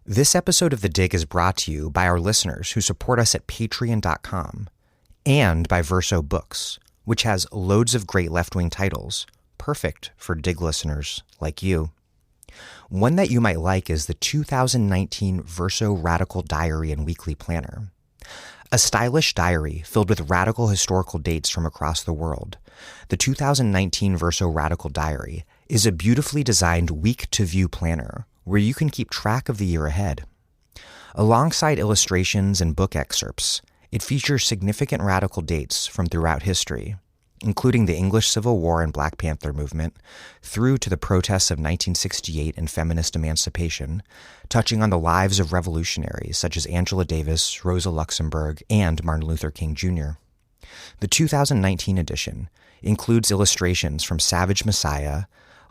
This episode of The Dig is brought to you by our listeners who support us at patreon.com and by Verso Books, which has loads of great left-wing titles, perfect for Dig listeners like you. One that you might like is the 2019 Verso Radical Diary and Weekly Planner. A stylish diary filled with radical historical dates from across the world, the 2019 Verso Radical Diary is a beautifully designed week-to-view planner where you can keep track of the year ahead. Alongside illustrations and book excerpts, it features significant radical dates from throughout history, including the English Civil War and Black Panther movement, through to the protests of 1968 and feminist emancipation, touching on the lives of revolutionaries such as Angela Davis, Rosa Luxemburg, and Martin Luther King Jr. The 2019 edition includes illustrations from Savage Messiah,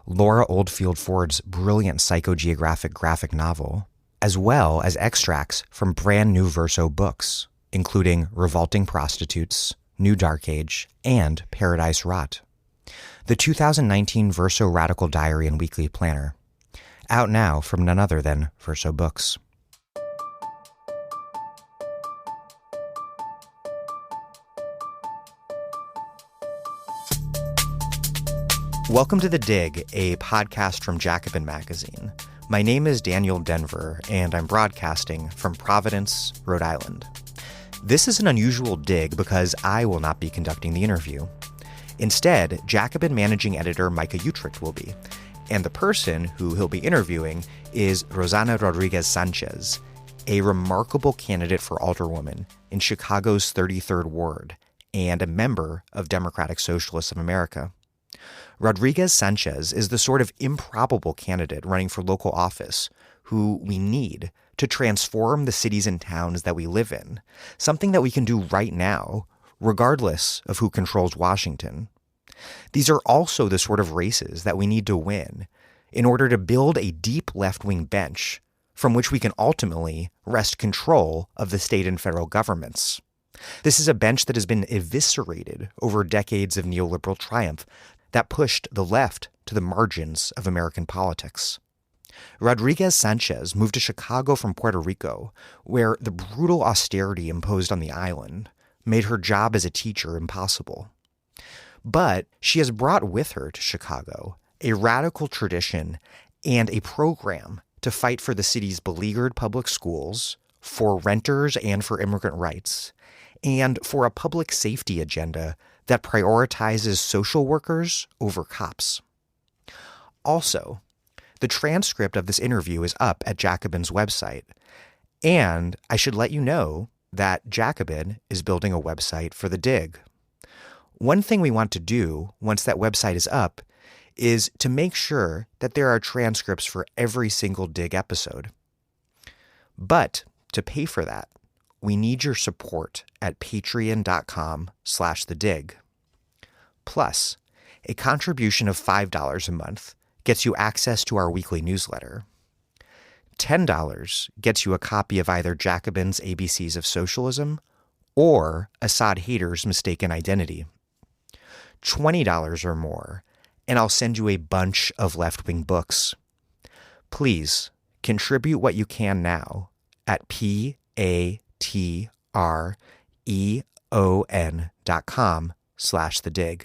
Laura Oldfield Ford's brilliant psychogeographic graphic novel, as well as extracts from brand new Verso books, including Revolting Prostitutes, New Dark Age, and Paradise Rot. The 2019 Verso Radical Diary and Weekly Planner, out now from none other than Verso Books. Welcome to The Dig, a podcast from Jacobin magazine. My name is Daniel Denver, and I'm broadcasting from Providence, Rhode Island. This is an unusual dig because I will not be conducting the interview. Instead, Jacobin managing editor Micah Uetricht will be, and the person who he'll be interviewing is Rossana Rodríguez-Sanchez, a remarkable candidate for alderwoman in Chicago's 33rd Ward and a member of Democratic Socialists of America. Rodríguez-Sanchez is the sort of improbable candidate running for local office who we need to transform the cities and towns that we live in, something that we can do right now, regardless of who controls Washington. These are also the sort of races that we need to win in order to build a deep left-wing bench from which we can ultimately wrest control of the state and federal governments. This is a bench that has been eviscerated over decades of neoliberal triumph that pushed the left to the margins of American politics. Rodríguez-Sanchez moved to Chicago from Puerto Rico, where the brutal austerity imposed on the island made her job as a teacher impossible. But she has brought with her to Chicago a radical tradition and a program to fight for the city's beleaguered public schools, for renters and for immigrant rights, and for a public safety agenda that prioritizes social workers over cops. Also, the transcript of this interview is up at Jacobin's website, and I should let you know that Jacobin is building a website for The Dig. One thing we want to do once that website is up is to make sure that there are transcripts for every single Dig episode. But to pay for that, we need your support at patreon.com/thedig. Plus, a contribution of $5 a month gets you access to our weekly newsletter. $10 gets you a copy of either Jacobin's ABCs of Socialism or Assad Haters' Mistaken Identity. $20 or more, and I'll send you a bunch of left-wing books. Please contribute what you can now at patreon.com/thedig.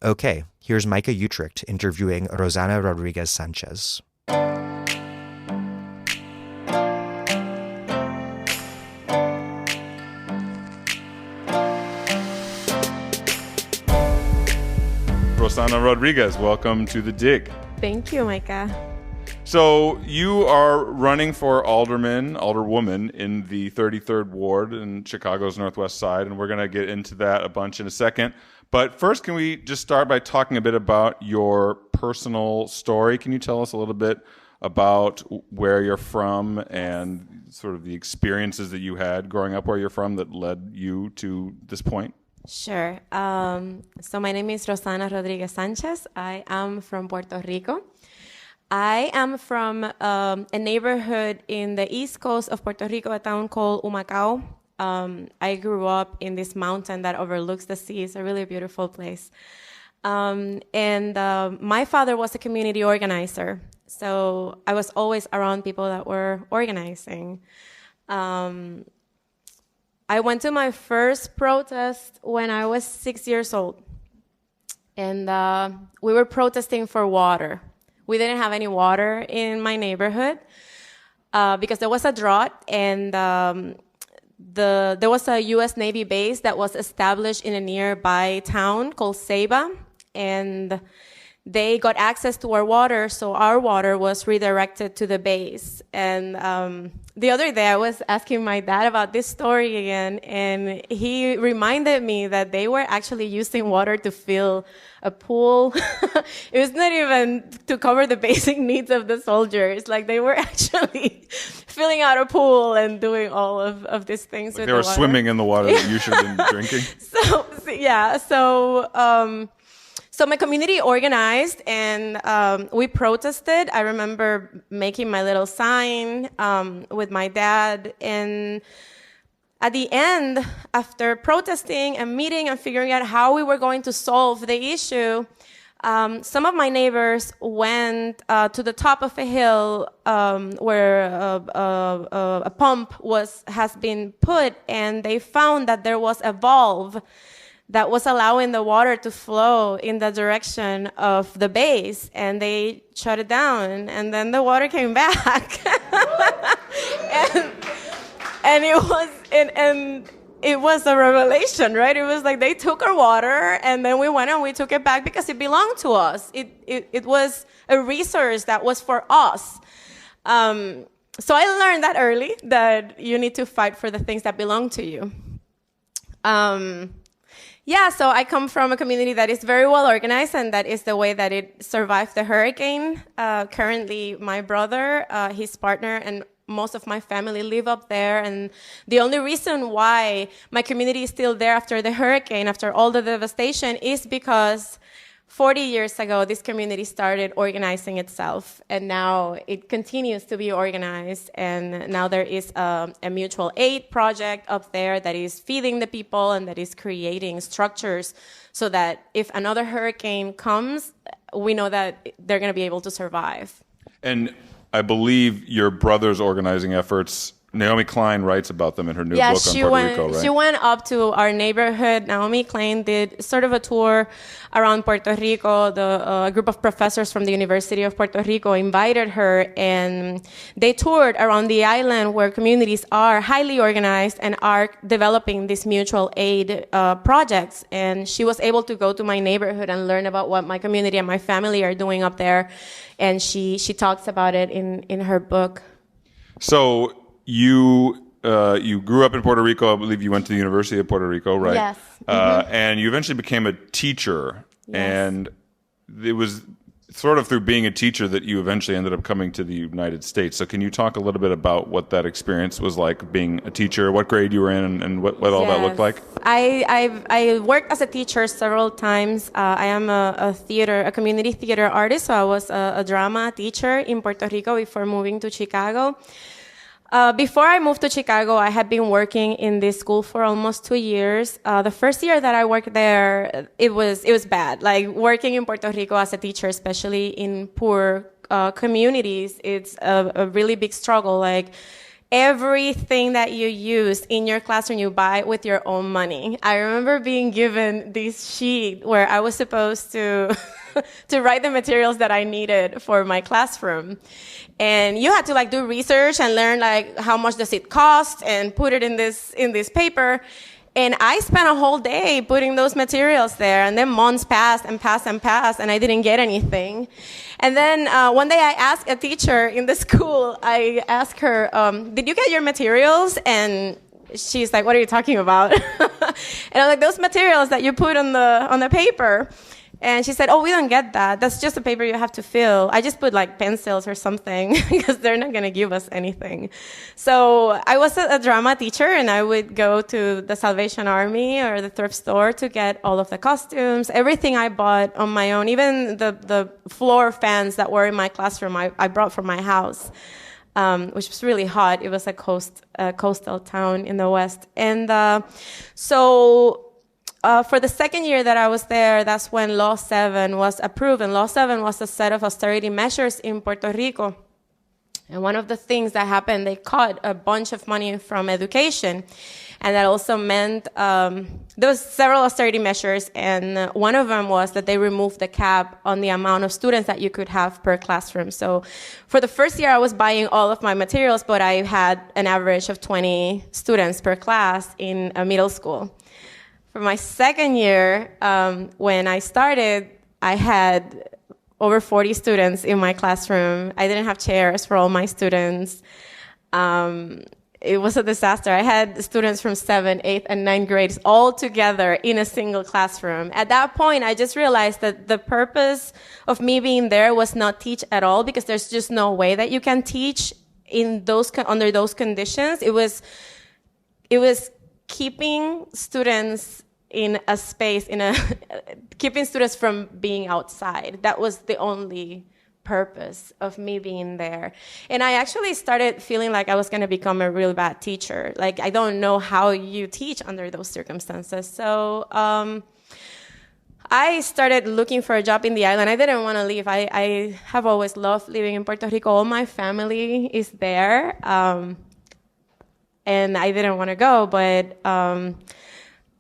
Okay, here's Micah Uetricht interviewing Rossana Rodríguez-Sanchez. Rossana Rodriguez, welcome to The Dig. Thank you, Micah. So you are running for alderwoman in the 33rd Ward in Chicago's Northwest Side, and we're going to get into that a bunch in a second. But first, can we just start by talking a bit about your personal story? Can you tell us a little bit about where you're from and sort of the experiences that you had growing up where you're from that led you to this point? Sure. So my name is Rossana Rodríguez-Sanchez. I am from Puerto Rico. I am from a neighborhood in the east coast of Puerto Rico, a town called Humacao. I grew up in this mountain that overlooks the sea. It's a really beautiful place. And my father was a community organizer. So I was always around people that were organizing. I went to my first protest when I was 6 years old. And we were protesting for water. We didn't have any water in my neighborhood because there was a drought, and there was a U.S. Navy base that was established in a nearby town called Ceiba, and they got access to our water, so our water was redirected to the base. And the other day I was asking my dad about this story again, and he reminded me that they were actually using water to fill a pool. It was not even to cover the basic needs of the soldiers. Like, they were actually filling out a pool and doing all of these things with they were the water. Swimming in the water that you should have been drinking. So my community organized, and we protested. I remember making my little sign with my dad. And at the end, after protesting and meeting and figuring out how we were going to solve the issue, some of my neighbors went to the top of a hill where a pump has been put, and they found that there was a valve that was allowing the water to flow in the direction of the base, and they shut it down, and then the water came back. and it was a revelation, right? It was like they took our water, and then we went and we took it back because it belonged to us. It was a resource that was for us. So I learned that early, that you need to fight for the things that belong to you. So I come from a community that is very well organized, and that is the way that it survived the hurricane. Currently, my brother, his partner, and most of my family live up there. And the only reason why my community is still there after the hurricane, after all the devastation, is because 40 years ago, this community started organizing itself, and now it continues to be organized. And now there is a mutual aid project up there that is feeding the people and that is creating structures so that if another hurricane comes, we know that they're going to be able to survive. And I believe your brother's organizing efforts, Naomi Klein writes about them in her new book on Puerto Rico, right? She went up to our neighborhood. Naomi Klein did sort of a tour around Puerto Rico. A group of professors from the University of Puerto Rico invited her, and they toured around the island where communities are highly organized and are developing these mutual aid projects. And she was able to go to my neighborhood and learn about what my community and my family are doing up there. And she talks about it in her book. So you grew up in Puerto Rico. I believe you went to the University of Puerto Rico, right? Yes. Mm-hmm. And you eventually became a teacher. Yes. And it was sort of through being a teacher that you eventually ended up coming to the United States. So can you talk a little bit about what that experience was like, being a teacher, what grade you were in, and what all that looked like? I worked as a teacher several times. I am a community theater artist, so I was a drama teacher in Puerto Rico before moving to Chicago. Before I moved to Chicago, I had been working in this school for almost 2 years. The first year that I worked there, it was bad. Like, working in Puerto Rico as a teacher, especially in poor communities, it's a really big struggle. Like, everything that you use in your classroom, you buy with your own money. I remember being given this sheet where I was supposed to to write the materials that I needed for my classroom. And you had to do research and learn how much does it cost and put it in this paper. And I spent a whole day putting those materials there, and then months passed, and I didn't get anything. And then one day I asked a teacher in the school, I asked her, did you get your materials? And she's like, what are you talking about? And I'm like, those materials that you put on the paper. And she said, oh, we don't get that. That's just a paper you have to fill. I just put pencils or something because they're not going to give us anything. So I was a drama teacher, and I would go to the Salvation Army or the thrift store to get all of the costumes, everything I bought on my own, even the floor fans that were in my classroom I brought from my house, which was really hot. It was a coastal town in the West. And so for the second year that I was there, that's when Law 7 was approved. And Law 7 was a set of austerity measures in Puerto Rico. And one of the things that happened, they cut a bunch of money from education. And that also meant there was several austerity measures, and one of them was that they removed the cap on the amount of students that you could have per classroom. So for the first year, I was buying all of my materials, but I had an average of 20 students per class in a middle school. For my second year, when I started, I had over 40 students in my classroom. I didn't have chairs for all my students. It was a disaster. I had students from 7th, 8th, and 9th grades all together in a single classroom. At that point, I just realized that the purpose of me being there was not teach at all, because there's just no way that you can teach in those under those conditions. It was keeping students in a space, keeping students from being outside. That was the only purpose of me being there. And I actually started feeling like I was going to become a real bad teacher. Like, I don't know how you teach under those circumstances. So I started looking for a job in the island. I didn't want to leave. I have always loved living in Puerto Rico. All my family is there. And I didn't want to go, but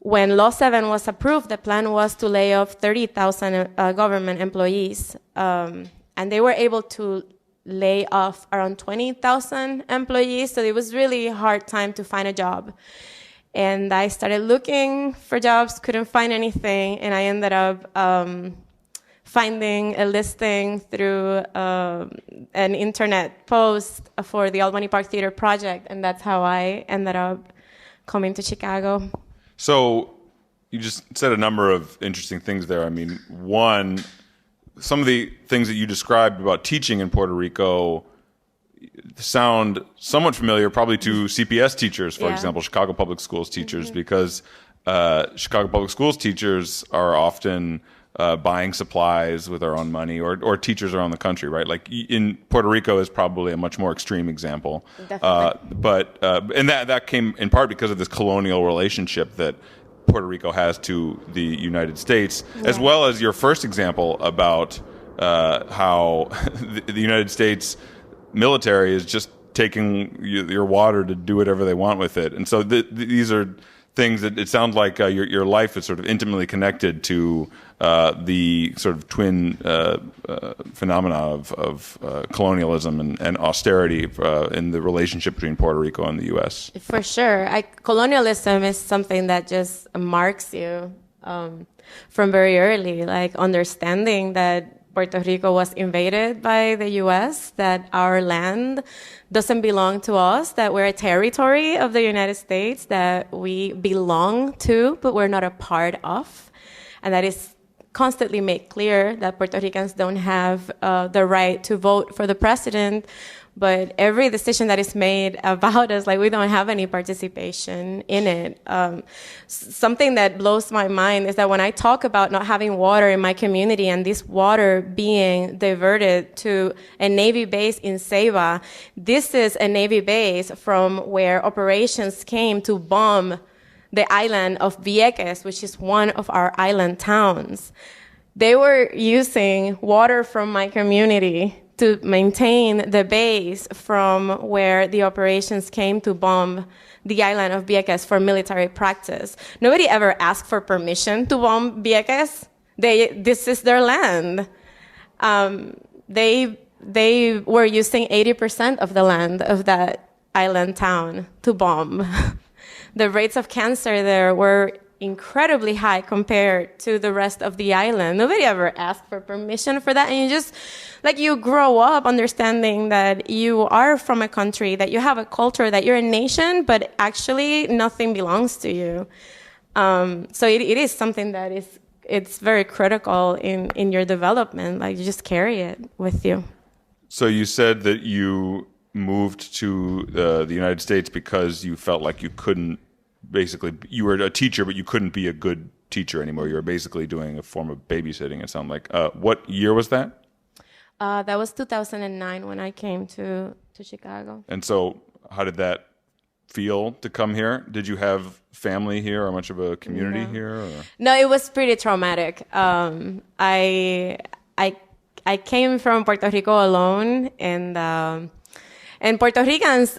when Law 7 was approved, the plan was to lay off 30,000 government employees. And they were able to lay off around 20,000 employees. So it was really a hard time to find a job. And I started looking for jobs, couldn't find anything. And I ended up finding a listing through an internet post for the Albany Park Theater Project. And that's how I ended up coming to Chicago. So you just said a number of interesting things there. I mean, one, some of the things that you described about teaching in Puerto Rico sound somewhat familiar probably to CPS teachers, for example, Chicago Public Schools teachers, because Chicago Public Schools teachers are often buying supplies with their own money, or teachers around the country, right? Like in Puerto Rico is probably a much more extreme example. And that came in part because of this colonial relationship that Puerto Rico has to the United States, as well as your first example about how the United States military is just taking your water to do whatever they want with it. And so these are things that it sounds like your life is sort of intimately connected to the sort of twin phenomena of colonialism and austerity in the relationship between Puerto Rico and the U.S. For sure. Colonialism is something that just marks you from very early, like understanding that Puerto Rico was invaded by the U.S., that our land doesn't belong to us, that we're a territory of the United States, that we belong to, but we're not a part of. And that is constantly made clear that Puerto Ricans don't have the right to vote for the president, but every decision that is made about us, like, we don't have any participation in it. Something that blows my mind is that when I talk about not having water in my community and this water being diverted to a Navy base in Ceiba, this is a Navy base from where operations came to bomb the island of Vieques, which is one of our island towns. They were using water from my community to maintain the base from where the operations came to bomb the island of Vieques for military practice. Nobody ever asked for permission to bomb Vieques. This is their land. They were using 80% of the land of that island town to bomb. The rates of cancer there were incredibly high compared to the rest of the island. Nobody ever asked for permission for that. And you just, like, you grow up understanding that you are from a country, that you have a culture, that you're a nation, but actually nothing belongs to you. So it is something that it's very critical in your development. Like, you just carry it with you. So you said that you moved to the United States because you felt like you couldn't, basically, you were a teacher, but you couldn't be a good teacher anymore. You were basically doing a form of babysitting, it sounded like. What year was that? That was 2009 when I came to Chicago. And so how did that feel to come here? Did you have family here or much of a community here? Or? No, it was pretty traumatic. I came from Puerto Rico alone, and Puerto Ricans,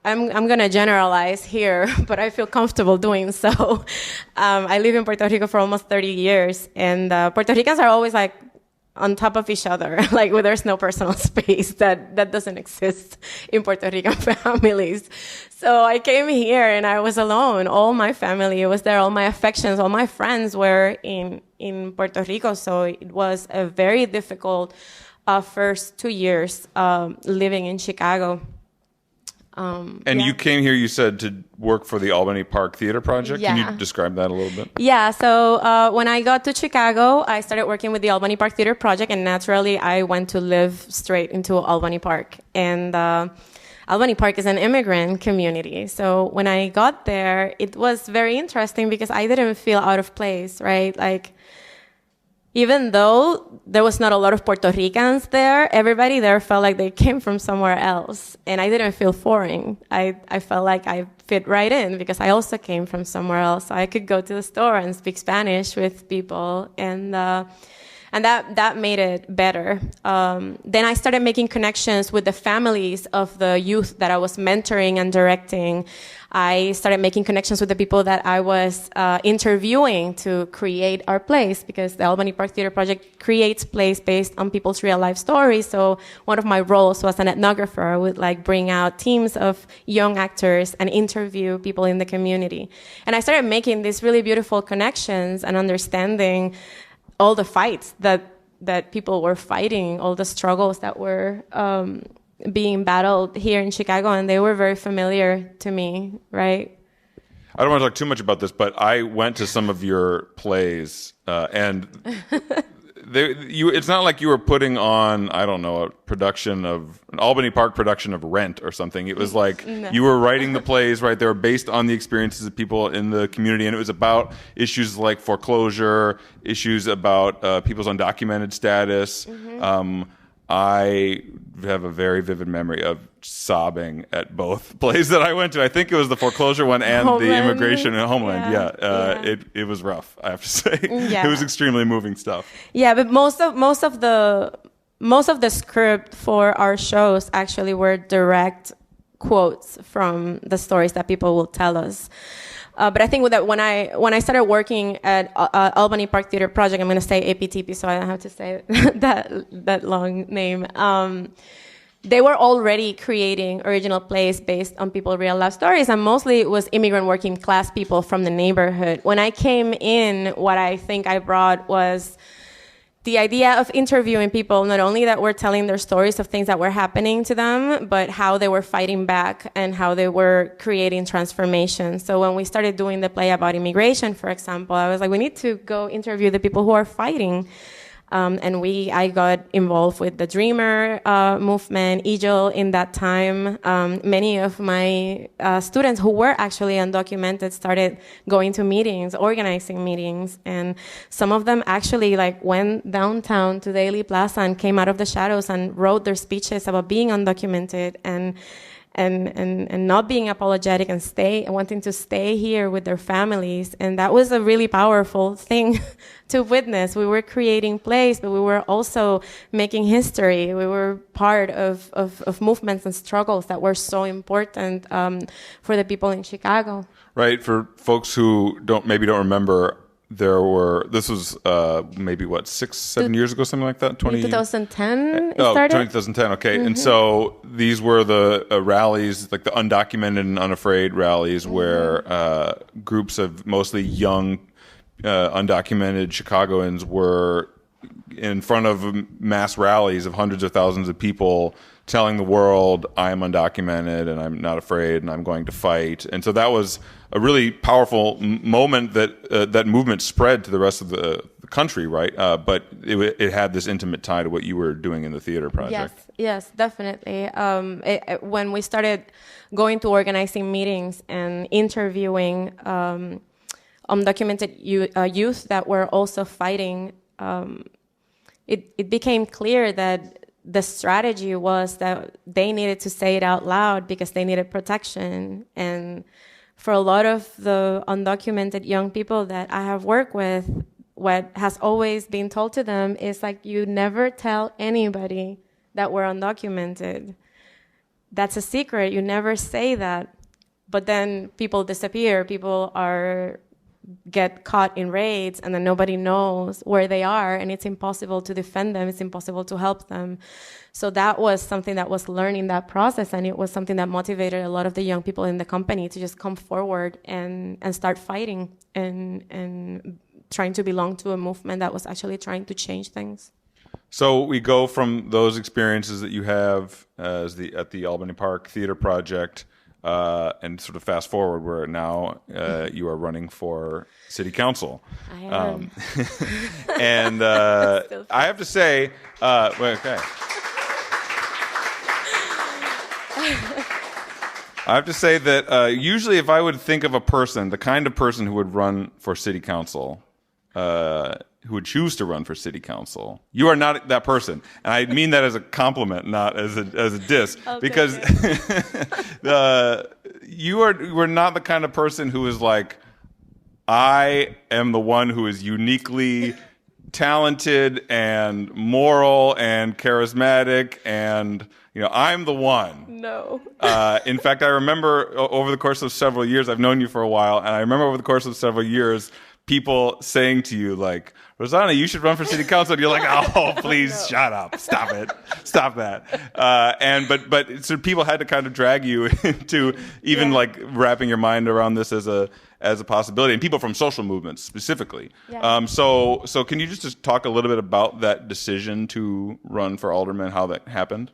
I'm gonna generalize here, but I feel comfortable doing so. I live in Puerto Rico for almost 30 years, and Puerto Ricans are always like on top of each other, like where there's no personal space that doesn't exist in Puerto Rican families. So I came here and I was alone. All my family was there, all my affections, all my friends were in Puerto Rico. So it was a very difficult first 2 years living in Chicago. You came here, you said, to work for the Albany Park Theater Project. Yeah. Can you describe that a little bit? Yeah, so when I got to Chicago, I started working with the Albany Park Theater Project, and naturally I went to live straight into Albany Park. And Albany Park is an immigrant community. So when I got there, it was very interesting because I didn't feel out of place, right? Like, even though there was not a lot of Puerto Ricans there, everybody there felt like they came from somewhere else. And I didn't feel foreign. I felt like I fit right in because I also came from somewhere else. So I could go to the store and speak Spanish with people. And that made it better. Then I started making connections with the families of the youth that I was mentoring and directing. I started making connections with the people that I was interviewing to create our plays, because the Albany Park Theater Project creates plays based on people's real life stories. So one of my roles was an ethnographer. I would bring out teams of young actors and interview people in the community. And I started making these really beautiful connections and understanding all the fights that people were fighting, all the struggles that were being battled here in Chicago, and they were very familiar to me, right? I don't want to talk too much about this, but I went to some of your plays, and it's not like you were putting on, I don't know, an Albany Park production of Rent or something. It was like you were writing the plays, right? They were based on the experiences of people in the community, and it was about issues like foreclosure, issues about people's undocumented status. I have a very vivid memory of sobbing at both plays that I went to. I think it was the foreclosure one and Homeland. the immigration in Homeland. It was rough, I have to say. It was extremely moving stuff. Yeah, but most of the script for our shows actually were direct quotes from the stories that people will tell us. But I think that when I started working at Albany Park Theater Project, I'm going to say APTP, so I don't have to say that long name. They were already creating original plays based on people's real life stories, and mostly it was immigrant working class people from the neighborhood. When I came in, what I think I brought was the idea of interviewing people, not only that were telling their stories of things that were happening to them, but how they were fighting back and how they were creating transformation. So when we started doing the play about immigration, for example, I was like, we need to go interview the people who are fighting. I got involved with the Dreamer movement, EJL in that time. Many of my students who were actually undocumented started going to meetings, organizing meetings, and some of them actually went downtown to Daily Plaza and came out of the shadows and wrote their speeches about being undocumented and not being apologetic and wanting to stay here with their families. And that was a really powerful thing to witness. We were creating plays, but we were also making history. We were part of movements and struggles that were so important for the people in Chicago. Right. For folks who maybe don't remember, this was maybe 6-7 years ago, something like that. 2010 started? 2010, okay. And so these were the rallies, like the undocumented and unafraid rallies, where groups of mostly young undocumented Chicagoans were in front of mass rallies of hundreds of thousands of people telling the world, I am undocumented and I'm not afraid and I'm going to fight. And so that was a really powerful moment that movement spread to the rest of the country, right? But it had this intimate tie to what you were doing in the theater project. Yes, definitely. When we started going to organizing meetings and interviewing undocumented youth that were also fighting, it became clear that the strategy was that they needed to say it out loud because they needed protection. And for a lot of the undocumented young people that I have worked with, what has always been told to them is like, you never tell anybody that we're undocumented. That's a secret. You never say that. But then people disappear. People get caught in raids, and then nobody knows where they are, and it's impossible to defend them. It's impossible to help them. So that was something that was learned in that process, and it was something that motivated a lot of the young people in the company to just come forward and start fighting and trying to belong to a movement that was actually trying to change things. So we go from those experiences that you have at the Albany Park Theater Project, and sort of fast forward where now you are running for city council. I am. And I have to say, okay. I have to say that usually if I would think of a person, the kind of person who would run for city council, who would choose to run for city council, you are not that person, and I mean that as a compliment, not as a diss, because you are not the kind of person who is like, I am the one who is uniquely talented and moral and charismatic, and I'm the one. No. In fact, I remember over the course of several years, I've known you for a while, and I remember over the course of several years, people saying to you, like, Rossana, you should run for city council. And you're like, oh, please, shut up. Stop it. Stop that. But so people had to kind of drag you into even like wrapping your mind around this as a possibility, and people from social movements specifically. Yeah. So can you just talk a little bit about that decision to run for alderman, how that happened?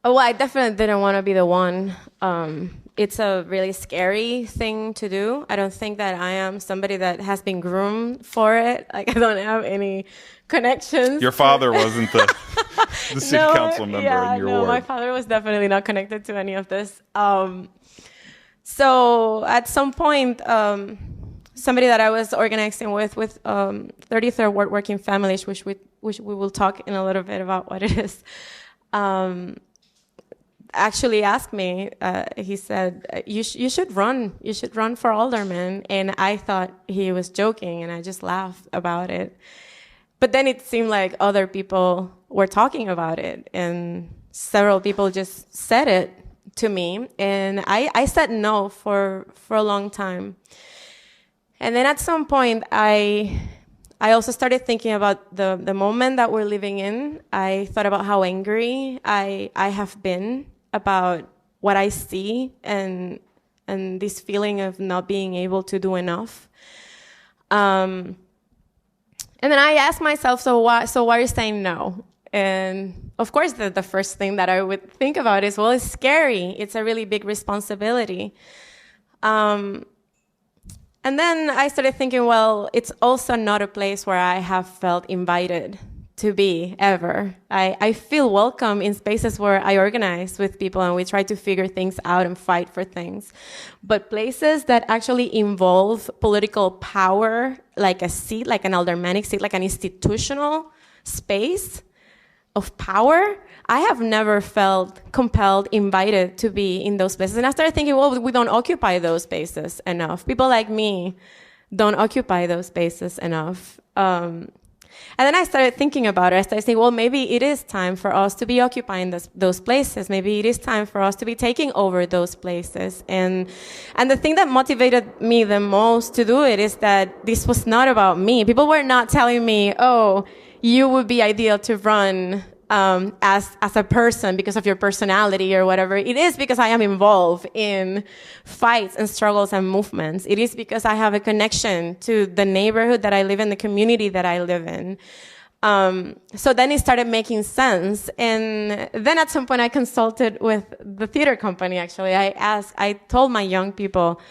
Oh, well, I definitely didn't want to be the one. It's a really scary thing to do. I don't think that I am somebody that has been groomed for it. Like, I don't have any connections. Your father wasn't the city council member in your ward. My father was definitely not connected to any of this. So at some point, somebody that I was organizing with 33rd Ward Working Families, which we will talk in a little bit about what it is, actually asked me, he said, you should run. You should run for alderman. And I thought he was joking, and I just laughed about it. But then it seemed like other people were talking about it, and several people just said it to me. And I said no for a long time. And then at some point, I also started thinking about the moment that we're living in. I thought about how angry I have been about what I see and this feeling of not being able to do enough. And then I asked myself, so why are you saying no? And of course, the first thing that I would think about is, well, it's scary. It's a really big responsibility. And then I started thinking, well, it's also not a place where I have felt invited to be ever. I feel welcome in spaces where I organize with people and we try to figure things out and fight for things. But places that actually involve political power, like a seat, like an aldermanic seat, like an institutional space of power, I have never felt compelled, invited to be in those places. And I started thinking, well, we don't occupy those spaces enough. People like me don't occupy those spaces enough. And then I started thinking about it. I started saying, well, maybe it is time for us to be occupying those places. Maybe it is time for us to be taking over those places. And the thing that motivated me the most to do it is that this was not about me. People were not telling me, oh, you would be ideal to run as a person because of your personality or whatever. It is because I am involved in fights and struggles and movements. It is because I have a connection to the neighborhood that I live in, the community that I live in. So then it started making sense. And then at some point I consulted with the theater company, actually. I told my young people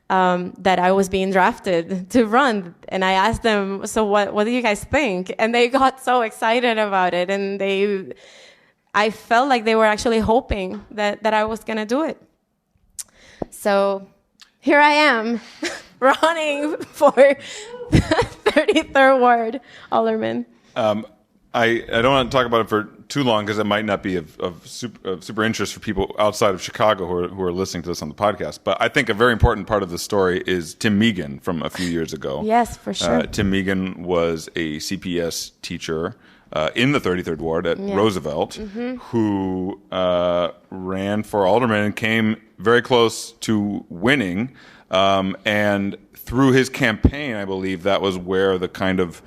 that I was being drafted to run. And I asked them, so what do you guys think? And they got so excited about it. And I felt like they were actually hoping that I was going to do it. So here I am running for 33rd Ward Alderman. I don't want to talk about it for too long because it might not be of super interest for people outside of Chicago who are listening to this on the podcast. But I think a very important part of the story is Tim Megan from a few years ago. Yes, for sure. Tim Megan was a CPS teacher in the 33rd Ward at Roosevelt, who ran for alderman and came very close to winning. And through his campaign, I believe that was where the kind of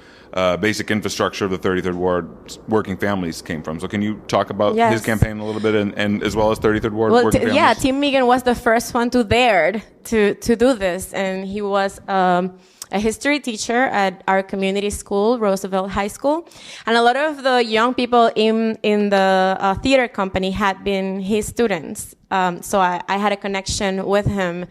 basic infrastructure of the 33rd Ward working families came from. So can you talk about his campaign a little bit and as well as 33rd Ward working families? Yeah, Tim Megan was the first one to dare to do this. And he was a history teacher at our community school, Roosevelt High School. And a lot of the young people in the theater company had been his students. So I had a connection with him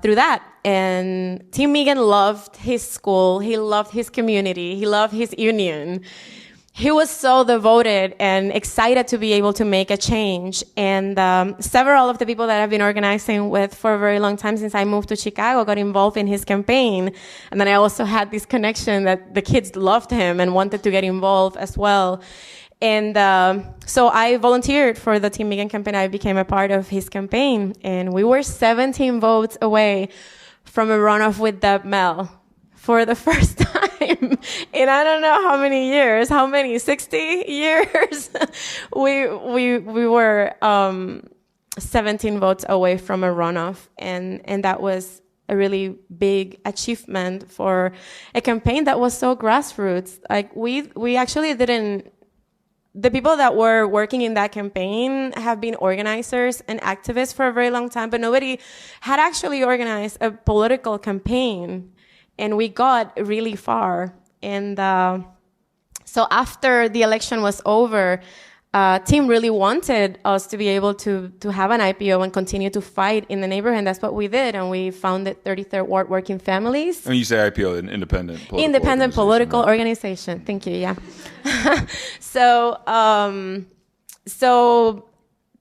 through that. And Tim Megan loved his school. He loved his community. He loved his union. He was so devoted and excited to be able to make a change. And several of the people that I've been organizing with for a very long time since I moved to Chicago got involved in his campaign. And then I also had this connection that the kids loved him and wanted to get involved as well. And so I volunteered for the Tim Megan campaign. I became a part of his campaign. And we were 17 votes away from a runoff with Deb Mel for the first time in I don't know how many years. How many? 60 years? we were 17 votes away from a runoff. And that was a really big achievement for a campaign that was so grassroots. Like we actually didn't. The people that were working in that campaign have been organizers and activists for a very long time, but nobody had actually organized a political campaign, and we got really far. And so after the election was over, Tim really wanted us to be able to have an IPO and continue to fight in the neighborhood. And that's what we did, and we founded 33rd Ward Working Families. And you say IPO, an independent political organization. Thank you. Yeah. So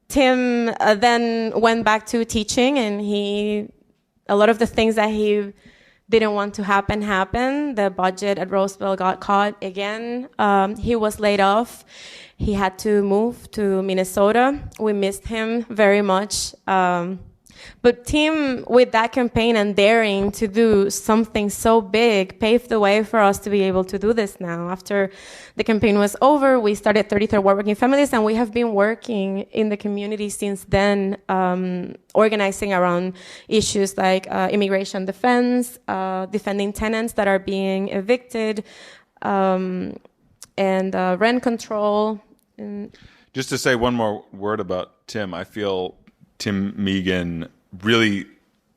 Tim then went back to teaching, and a lot of the things that he didn't want to happen happened. The budget at Roosevelt got caught again. He was laid off. He had to move to Minnesota. We missed him very much. But Tim, with that campaign and daring to do something so big, paved the way for us to be able to do this now. After the campaign was over, we started 33rd Ward Working Families, and we have been working in the community since then, organizing around issues like immigration defense, defending tenants that are being evicted, and rent control. Just to say one more word about Tim, I feel Tim Megan really,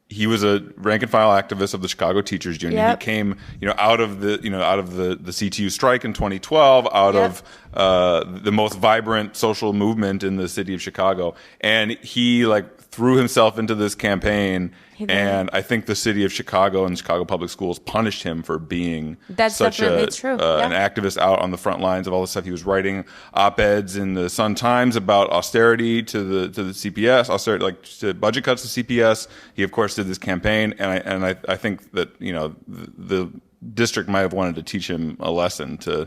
he was a rank and file activist of the Chicago Teachers Union. Yep. He came, out of the CTU strike in 2012, out of the most vibrant social movement in the city of Chicago, and he threw himself into this campaign. And I think the city of Chicago and Chicago Public Schools punished him for being such an activist out on the front lines of all this stuff. He was writing op-eds in the Sun-Times about austerity to the CPS, austerity to budget cuts to CPS. He of course did this campaign, and I think that the district might have wanted to teach him a lesson to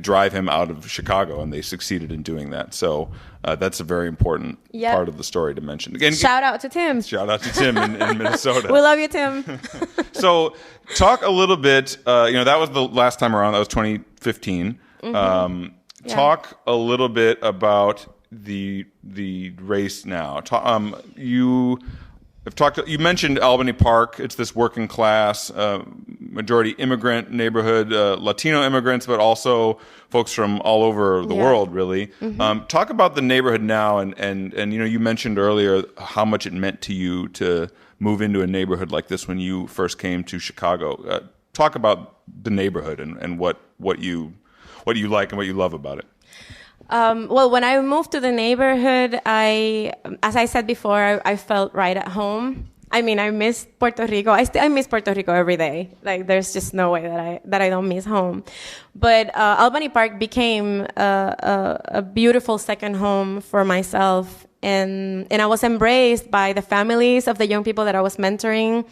drive him out of Chicago, and they succeeded in doing that. So that's a very important part of the story to mention. Again, shout out to Tim. Shout out to Tim in Minnesota. We love you, Tim. So talk a little bit. That was the last time around. That was 2015. Talk a little bit about the race now. You mentioned Albany Park. It's this working class, majority immigrant neighborhood, Latino immigrants, but also folks from all over the world, really. Talk about the neighborhood now, and you mentioned earlier how much it meant to you to move into a neighborhood like this when you first came to Chicago. Talk about the neighborhood and what you like and what you love about it. Well, when I moved to the neighborhood, as I said before, I felt right at home. I mean, I miss Puerto Rico. I miss Puerto Rico every day. There's just no way that I don't miss home. But Albany Park became a beautiful second home for myself, and I was embraced by the families of the young people that I was mentoring.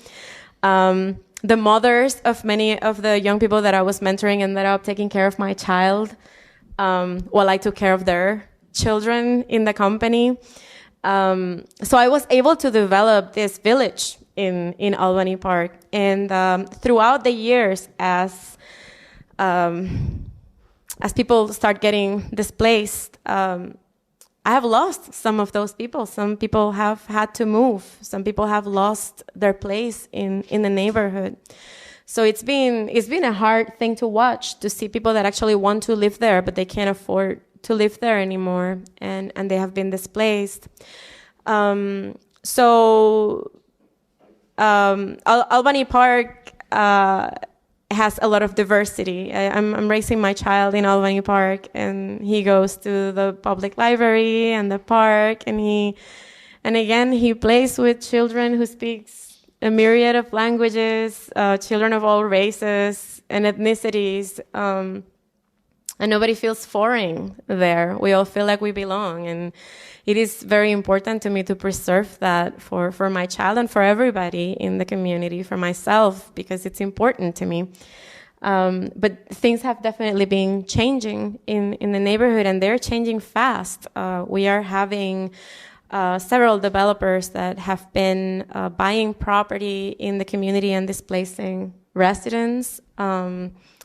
the mothers of many of the young people that I was mentoring ended up taking care of my child while I took care of their children in the company. So I was able to develop this village in Albany Park. And throughout the years, as people start getting displaced, I have lost some of those people. Some people have had to move. Some people have lost their place in the neighborhood. So it's been a hard thing to watch, to see people that actually want to live there, but they can't afford to live there anymore, and they have been displaced. Albany Park has a lot of diversity. I'm raising my child in Albany Park, and he goes to the public library and the park, and again he plays with children who speaks a myriad of languages, children of all races and ethnicities, and nobody feels foreign there. We all feel like we belong, and it is very important to me to preserve that for my child and for everybody in the community, for myself, because it's important to me. But things have definitely been changing in the neighborhood, and they're changing fast. We are having several developers that have been buying property in the community and displacing residents,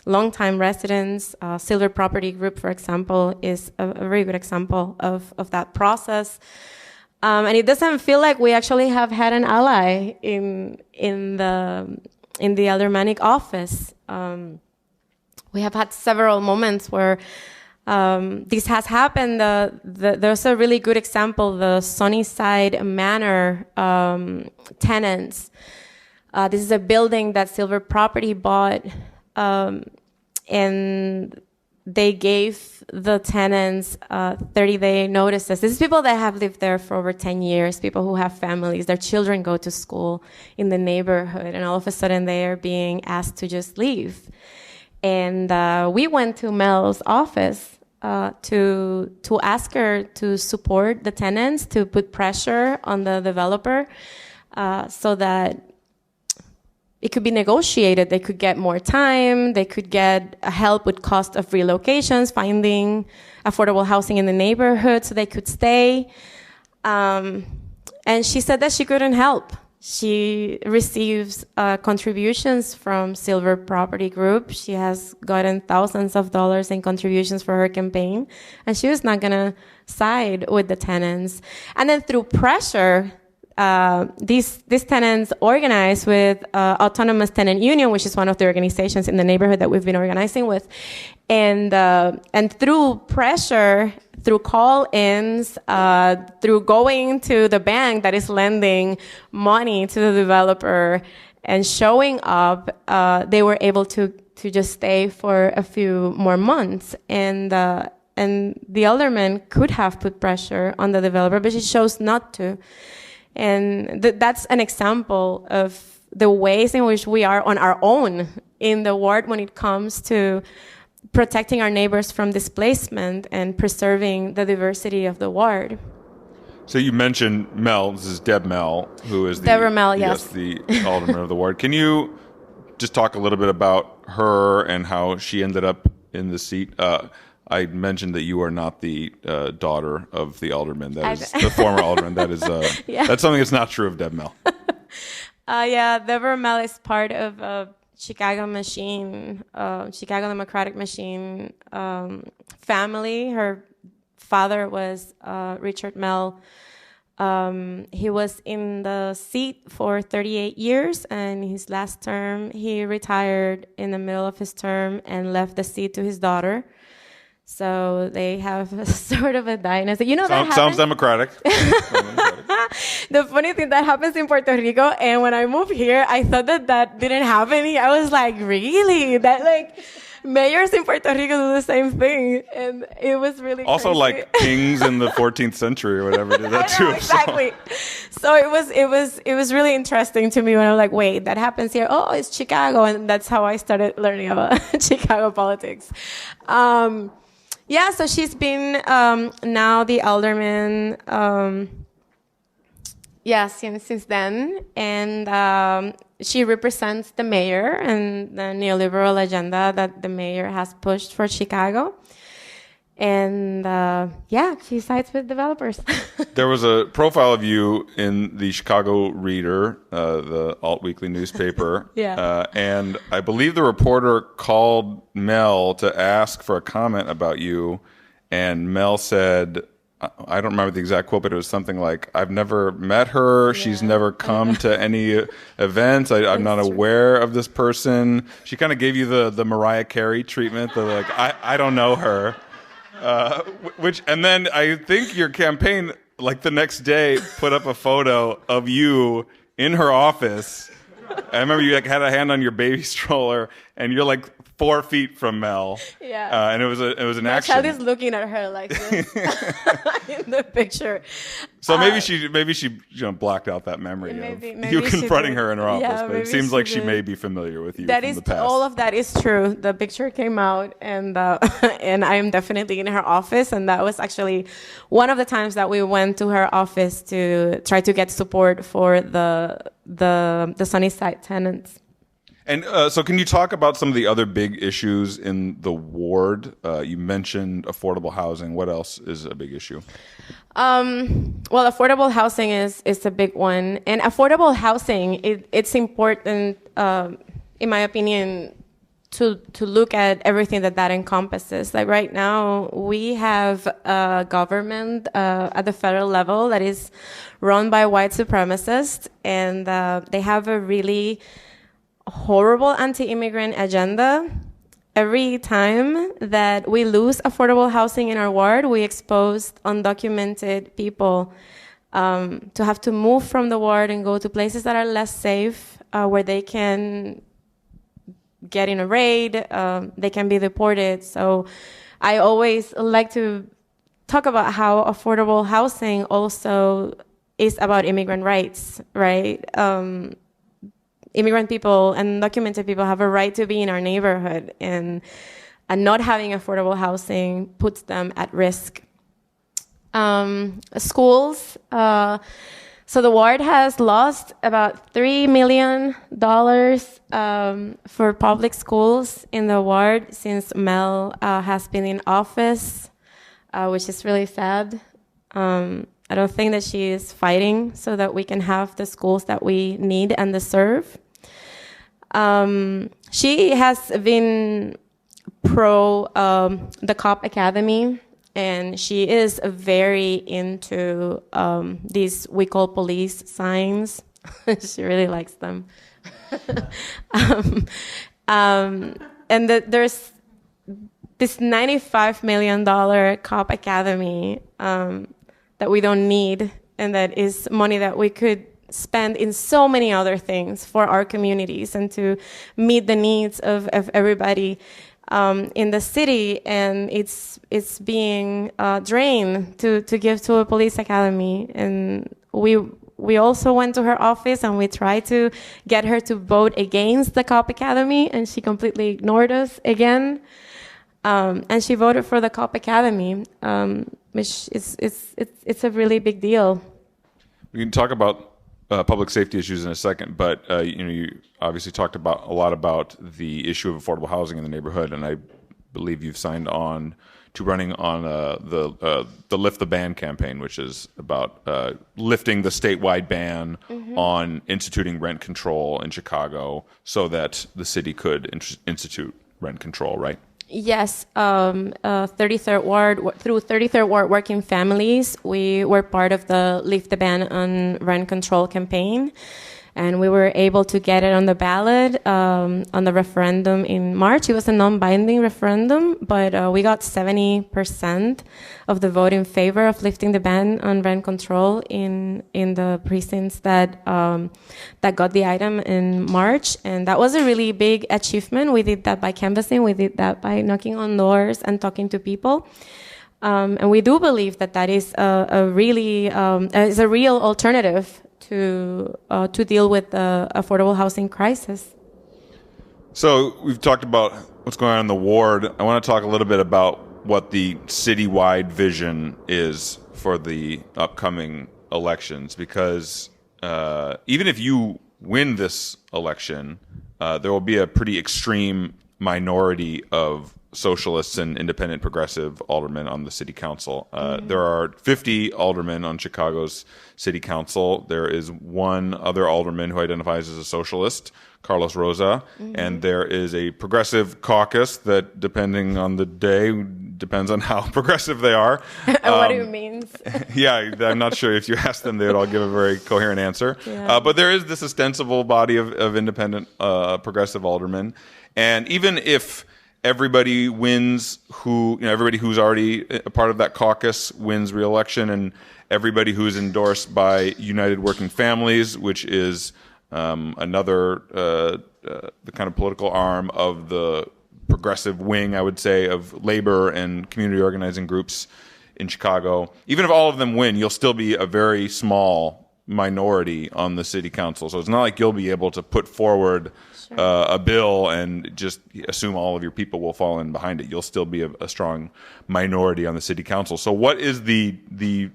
long-time residents. Silver Property Group, for example, is a very good example of that process. And it doesn't feel like we actually have had an ally in the aldermanic office. We have had several moments where this has happened. There's a really good example, the Sunnyside Manor tenants. This is a building that Silver Property bought, and they gave the tenants 30-day notices. This is people that have lived there for over 10 years, people who have families, their children go to school in the neighborhood, and all of a sudden they are being asked to just leave. And we went to Mel's office to ask her to support the tenants, to put pressure on the developer so that it could be negotiated. They could get more time. They could get help with cost of relocations, finding affordable housing in the neighborhood so they could stay. And she said that she couldn't help. She receives contributions from Silver Property Group. She has gotten thousands of dollars in contributions for her campaign, and she was not going to side with the tenants. And then through pressure, these tenants organized with Autonomous Tenant Union, which is one of the organizations in the neighborhood that we've been organizing with. And through pressure, through call-ins, through going to the bank that is lending money to the developer and showing up, they were able to just stay for a few more months. And the alderman could have put pressure on the developer, but she chose not to. And that's an example of the ways in which we are on our own in the ward when it comes to protecting our neighbors from displacement and preserving the diversity of the ward. So you mentioned Mel. This is Deb Mel, who is Deborah Mel, yes. the alderman of the ward. Can you just talk a little bit about her and how she ended up in the seat? I mentioned that you are not the daughter of the alderman. That is the former alderman. That is that's something that's not true of Deb Mel. Deborah Mel is part of a Chicago Democratic Machine family. Her father was Richard Mel. He was in the seat for 38 years, and his last term, he retired in the middle of his term and left the seat to his daughter. So they have a sort of a dynasty. You know, sounds democratic. The funny thing that happens in Puerto Rico, and when I moved here, I thought that didn't happen. I was like, really? That mayors in Puerto Rico do the same thing, and it was really also crazy. Kings in the 14th century or whatever did that too. Exactly. So it was really interesting to me when I was like, wait, that happens here. Oh, it's Chicago, and that's how I started learning about Chicago politics. So she's been now the alderman Yeah, since then. And she represents the mayor and the neoliberal agenda that the mayor has pushed for Chicago. And she sides with developers. There was a profile of you in the Chicago Reader, the alt-weekly newspaper. Yeah. And I believe the reporter called Mel to ask for a comment about you. And Mel said, I don't remember the exact quote, but it was something like, I've never met her. Yeah. She's never come to any events. I'm not aware of this person. She kind of gave you the Mariah Carey treatment. I don't know her. And then I think your campaign, like the next day, put up a photo of you in her office. I remember you had a hand on your baby stroller, and you're like 4 feet from Mel. Yeah. And it was an My action. child is looking at her like this in the picture. So maybe she blocked out that memory of you confronting her in her office. But it seems like she may be familiar with you from the past. All of that is true. The picture came out, and and I am definitely in her office. And that was actually one of the times that we went to her office to try to get support for the Sunnyside tenants. And so can you talk about some of the other big issues in the ward? You mentioned affordable housing. What else is a big issue? Well, affordable housing is a big one. And affordable housing, it's important, in my opinion, to look at everything that encompasses. Like right now, we have a government at the federal level that is run by white supremacists, and they have a really horrible anti-immigrant agenda. Every time that we lose affordable housing in our ward, we expose undocumented people to have to move from the ward and go to places that are less safe, where they can get in a raid, they can be deported. So I always like to talk about how affordable housing also is about immigrant rights, right? Immigrant people and undocumented people have a right to be in our neighborhood, and not having affordable housing puts them at risk. Schools. So the ward has lost about $3 million for public schools in the ward since Mel has been in office, which is really sad. I don't think that she is fighting so that we can have the schools that we need and deserve. She has been pro the Cop Academy, and she is very into these we call police signs. She really likes them. And there's this $95 million Cop Academy that we don't need, and that is money that we could spend in so many other things for our communities and to meet the needs of everybody in the city. And it's being drained to give to a police academy. And we also went to her office and we tried to get her to vote against the Cop Academy, and she completely ignored us again. And she voted for the Cop Academy, which it's a really big deal. We can talk about public safety issues in a second, but you obviously talked a lot about the issue of affordable housing in the neighborhood, and I believe you've signed on to running on the Lift the Ban campaign, which is about lifting the statewide ban on instituting rent control in Chicago so that the city could institute rent control, right? Yes, 33rd Ward, through 33rd Ward Working Families, we were part of the Lift the Ban on Rent Control campaign, and we were able to get it on the ballot on the referendum in March. It was a non-binding referendum, but we got 70% of the vote in favor of lifting the ban on rent control in the precincts that got the item in March. And that was a really big achievement. We did that by canvassing. We did that by knocking on doors and talking to people. And we do believe that is a real alternative to deal with the affordable housing crisis. So we've talked about what's going on in the ward. I want to talk a little bit about what the citywide vision is for the upcoming elections, because even if you win this election, there will be a pretty extreme minority of socialists and independent progressive aldermen on the city council. There are 50 aldermen on Chicago's city council. There is one other alderman who identifies as a socialist, Carlos Rosa, and there is a progressive caucus that, depending on the day, depends on how progressive they are. What it means. Yeah, I'm not sure if you ask them, they would all give a very coherent answer. Yeah. But there is this ostensible body of independent progressive aldermen. And even if everybody wins everybody who's already a part of that caucus wins re-election, and everybody who's endorsed by United Working Families, which is another the kind of political arm of the progressive wing, I would say, of labor and community organizing groups in Chicago. Even if all of them win, you'll still be a very small minority on the city council. So it's not like you'll be able to put forward a bill and just assume all of your people will fall in behind it. You'll still be a strong minority on the city council. So what is the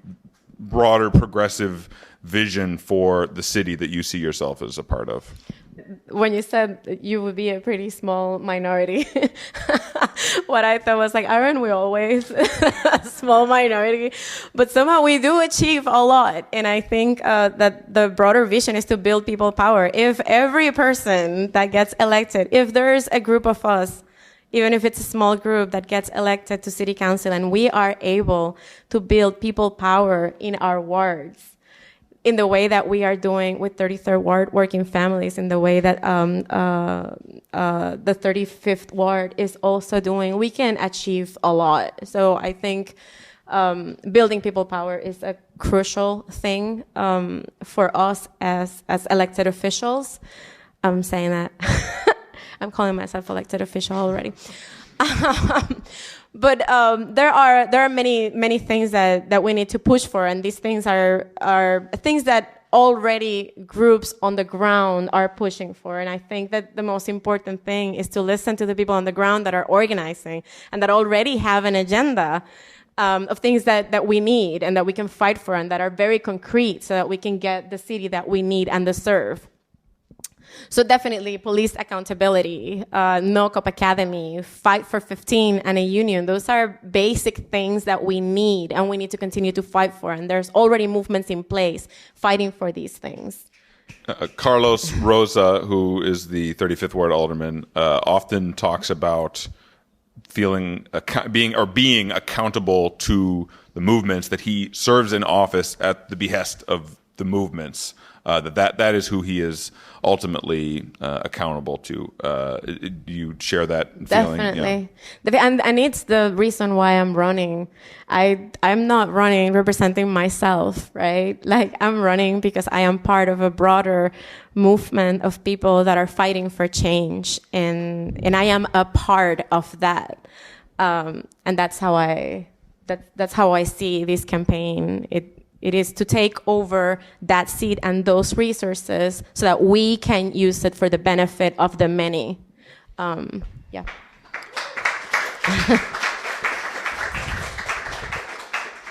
broader progressive vision for the city that you see yourself as a part of? When you said you would be a pretty small minority, what I thought was like, aren't we always a small minority? But somehow we do achieve a lot. And I think that the broader vision is to build people power. If every person that gets elected, if there's a group of us, even if it's a small group that gets elected to city council, and we are able to build people power in our wards, in the way that we are doing with 33rd Ward Working Families, in the way that the 35th Ward is also doing, we can achieve a lot. So I think building people power is a crucial thing for us as elected officials. I'm saying that. I'm calling myself elected official already. But there are many things that we need to push for, and these things are things that already groups on the ground are pushing for. And I think that the most important thing is to listen to the people on the ground that are organizing and that already have an agenda of things that we need and that we can fight for and that are very concrete, so that we can get the city that we need and deserve. So definitely police accountability, No Cop Academy, Fight for 15, and a union. Those are basic things that we need, and we need to continue to fight for. And there's already movements in place fighting for these things. Carlos Rosa, who is the 35th Ward alderman, often talks about being accountable to the movements, that he serves in office at the behest of the movements. That is who he is ultimately accountable to. Do you share that feeling? Definitely. Yeah. And it's the reason why I'm running. I'm not running representing myself, right? Like, I'm running because I am part of a broader movement of people that are fighting for change. And I am a part of that. And that's how I see this campaign. It is to take over that seat and those resources so that we can use it for the benefit of the many. Yeah.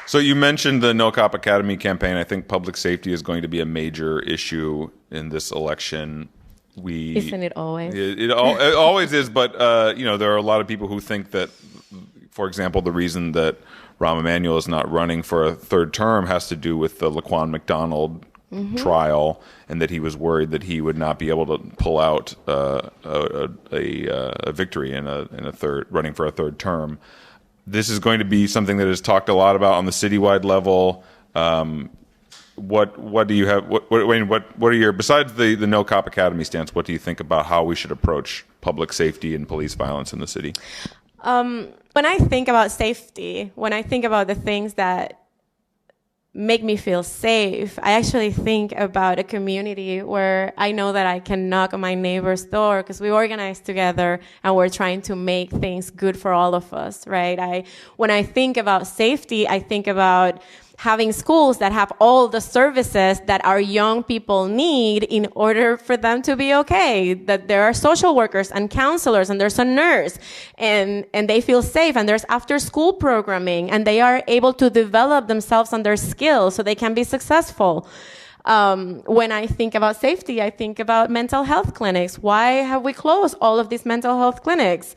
So you mentioned the No Cop Academy campaign. I think public safety is going to be a major issue in this election. Isn't it always? It always is, but there are a lot of people who think that, for example, the reason that Rahm Emanuel is not running for a third term has to do with the Laquan McDonald trial, and that he was worried that he would not be able to pull out a victory in a third, running for a third term. This is going to be something that is talked a lot about on the citywide level. What do you have? What are your, besides the No Cop Academy stance? What do you think about how we should approach public safety and police violence in the city? When I think about safety, when I think about the things that make me feel safe, I actually think about a community where I know that I can knock on my neighbor's door because we organize together and we're trying to make things good for all of us, right? When I think about safety, I think about having schools that have all the services that our young people need in order for them to be okay. That there are social workers and counselors, and there's a nurse, and they feel safe, and there's after school programming, and they are able to develop themselves and their skills so they can be successful. When I think about safety, I think about mental health clinics. Why have we closed all of these mental health clinics?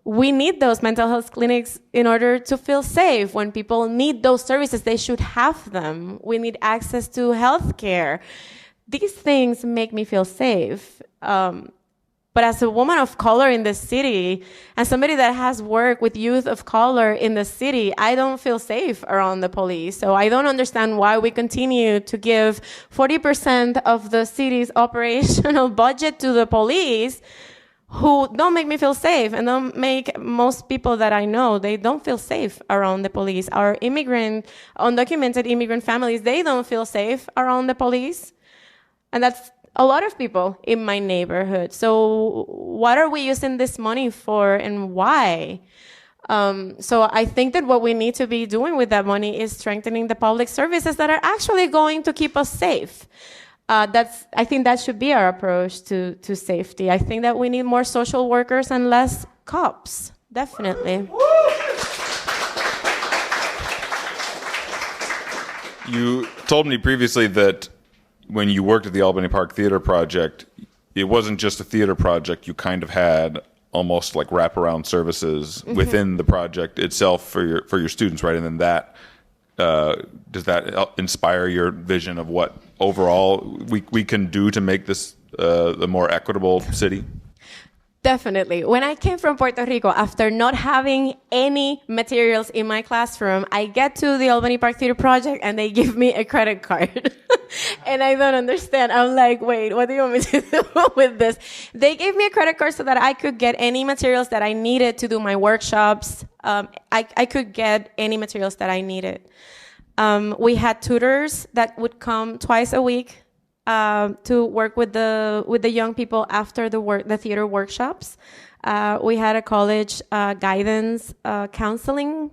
We need those mental health clinics in order to feel safe. When people need those services, they should have them. We need access to health care. These things make me feel safe. But as a woman of color in the city, and somebody that has worked with youth of color in the city, I don't feel safe around the police. So I don't understand why we continue to give 40% of the city's operational budget to the police, who don't make me feel safe and don't make most people that I know, they don't feel safe around the police. Our undocumented immigrant families, they don't feel safe around the police. And that's a lot of people in my neighborhood. So what are we using this money for and why? So I think that what we need to be doing with that money is strengthening the public services that are actually going to keep us safe. I think that should be our approach to safety. I think that we need more social workers and less cops, definitely. You told me previously that when you worked at the Albany Park Theater Project, it wasn't just a theater project. You kind of had almost like wraparound services within the project itself for your students, right? And then that does that inspire your vision of what overall we can do to make this a more equitable city? Definitely. When I came from Puerto Rico, after not having any materials in my classroom, I get to the Albany Park Theater Project and they give me a credit card. And I don't understand. I'm like, wait, what do you want me to do with this? They gave me a credit card so that I could get any materials that I needed to do my workshops. I could get any materials that I needed. We had tutors that would come twice a week to work with the young people after the theater workshops. We had a college guidance counseling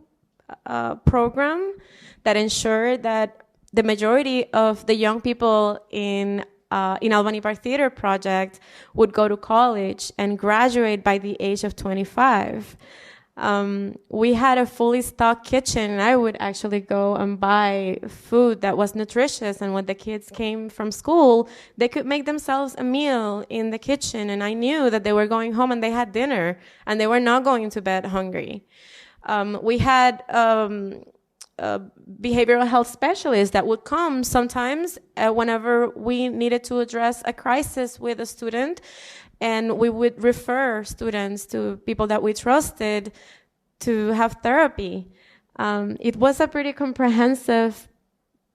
program that ensured that the majority of the young people in Albany Park Theater Project would go to college and graduate by the age of 25. We had a fully stocked kitchen, and I would actually go and buy food that was nutritious, and when the kids came from school, they could make themselves a meal in the kitchen, and I knew that they were going home and they had dinner, and they were not going to bed hungry. We had behavioral health specialists that would come sometimes whenever we needed to address a crisis with a student, and we would refer students to people that we trusted to have therapy. It was a pretty comprehensive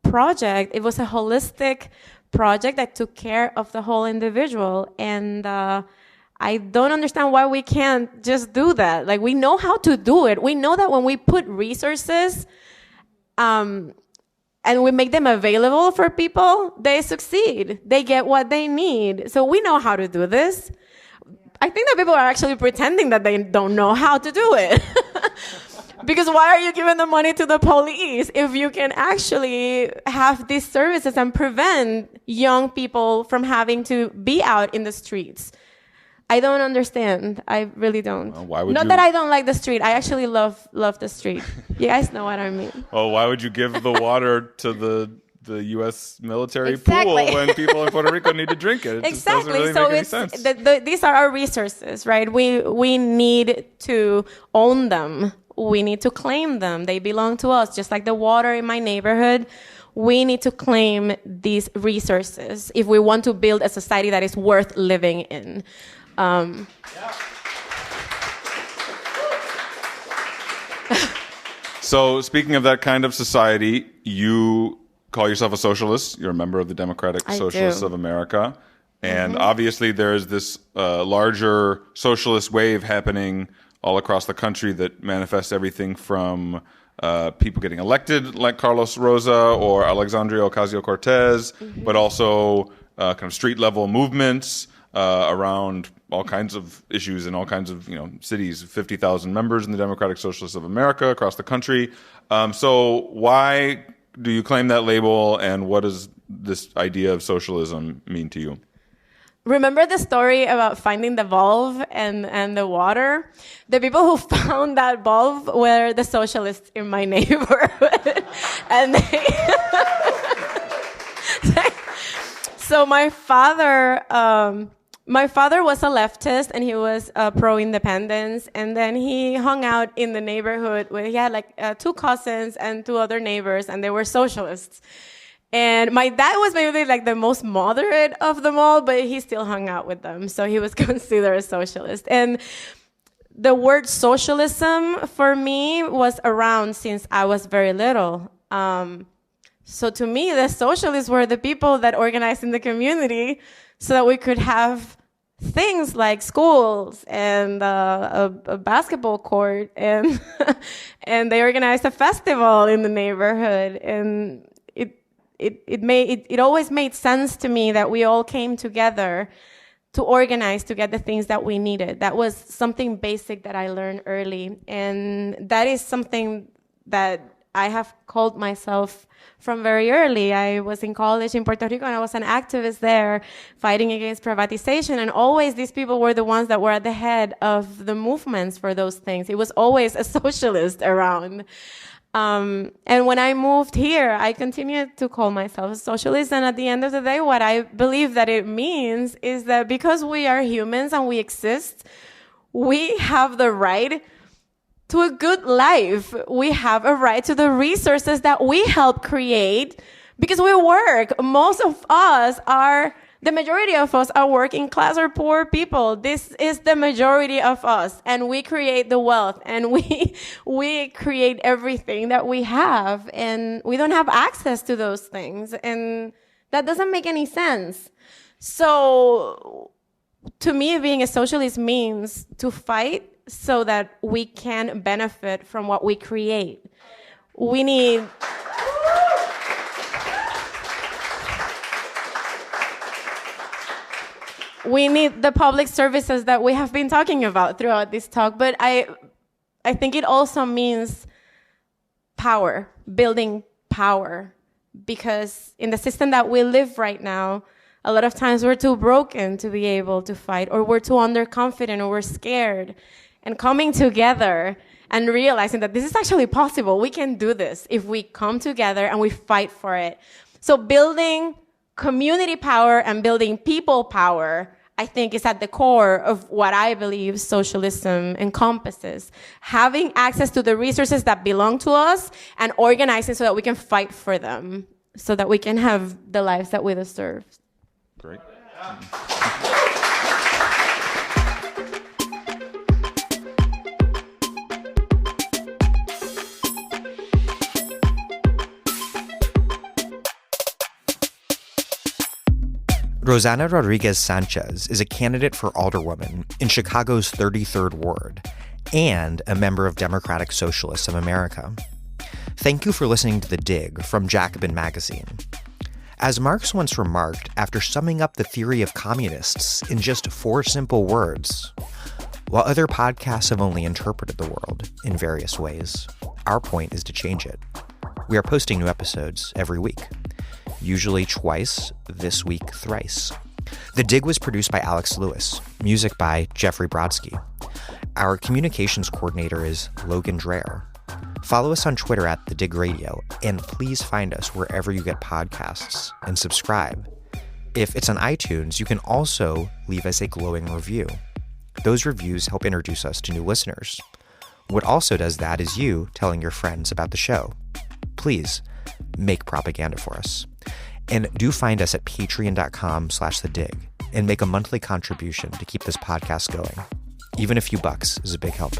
project. It was a holistic project that took care of the whole individual. And I don't understand why we can't just do that. Like, we know how to do it. We know that when we put resources and we make them available for people, they succeed. They get what they need. So we know how to do this. I think that people are actually pretending that they don't know how to do it. Because why are you giving the money to the police if you can actually have these services and prevent young people from having to be out in the streets? I don't understand. I really don't. Well, why would Not you... that I don't like the street. I actually love the street. You guys know what I mean. Well, why would you give the water to the U.S. military Exactly. pool when people in Puerto Rico need to drink it? It Exactly. just doesn't really make any sense. These are our resources, right? We need to own them. We need to claim them. They belong to us, just like the water in my neighborhood. We need to claim these resources if we want to build a society that is worth living in. So, speaking of that kind of society, you call yourself a socialist. You're a member of the Democratic Socialists of America. And obviously there's this larger socialist wave happening all across the country that manifests everything from people getting elected like Carlos Rosa or Alexandria Ocasio-Cortez, but also kind of street-level movements around all kinds of issues in all kinds of cities. 50,000 members in the Democratic Socialists of America across the country. So why do you claim that label, and what does this idea of socialism mean to you? Remember the story about finding the bulb and the water? The people who found that bulb were the socialists in my neighborhood. And they So my father was a leftist, and he was pro-independence. And then he hung out in the neighborhood he had like 2 cousins and 2 other neighbors, and they were socialists. And my dad was maybe like the most moderate of them all, but he still hung out with them. So he was considered a socialist. And the word socialism for me was around since I was very little. So to me, the socialists were the people that organized in the community so that we could have things like schools and a basketball court, and and they organized a festival in the neighborhood. And it always made sense to me that we all came together to organize to get the things that we needed. That was something basic that I learned early, and that is something that I have called myself from very early. I was in college in Puerto Rico, and I was an activist there fighting against privatization, and always these people were the ones that were at the head of the movements for those things. It was always a socialist around. And when I moved here, I continued to call myself a socialist. And at the end of the day, what I believe that it means is that because we are humans and we exist, we have the right to a good life. We have a right to the resources that we help create because we work. The majority of us are working class or poor people. This is the majority of us, and we create the wealth, and we create everything that we have, and we don't have access to those things, and that doesn't make any sense. So to me, being a socialist means to fight so that we can benefit from what we create. We need the public services that we have been talking about throughout this talk, but I think it also means power, building power, because in the system that we live right now, a lot of times we're too broken to be able to fight, or we're too underconfident, or we're scared. And coming together and realizing that this is actually possible, we can do this if we come together and we fight for it. So building community power and building people power, I think, is at the core of what I believe socialism encompasses. Having access to the resources that belong to us and organizing so that we can fight for them, so that we can have the lives that we deserve. Great. Rossana Rodríguez-Sanchez is a candidate for alderwoman in Chicago's 33rd Ward and a member of Democratic Socialists of America. Thank you for listening to The Dig from Jacobin magazine. As Marx once remarked after summing up the theory of communists in just 4 simple words, while other podcasts have only interpreted the world in various ways, our point is to change it. We are posting new episodes every week. Usually twice, this week thrice. The Dig was produced by Alex Lewis, music by Jeffrey Brodsky. Our communications coordinator is Logan Dreher. Follow us on Twitter at The Dig Radio, and please find us wherever you get podcasts and subscribe. If it's on iTunes, you can also leave us a glowing review. Those reviews help introduce us to new listeners. What also does that is you telling your friends about the show. Please make propaganda for us. And do find us at patreon.com/thedig and make a monthly contribution to keep this podcast going. Even a few bucks is a big help.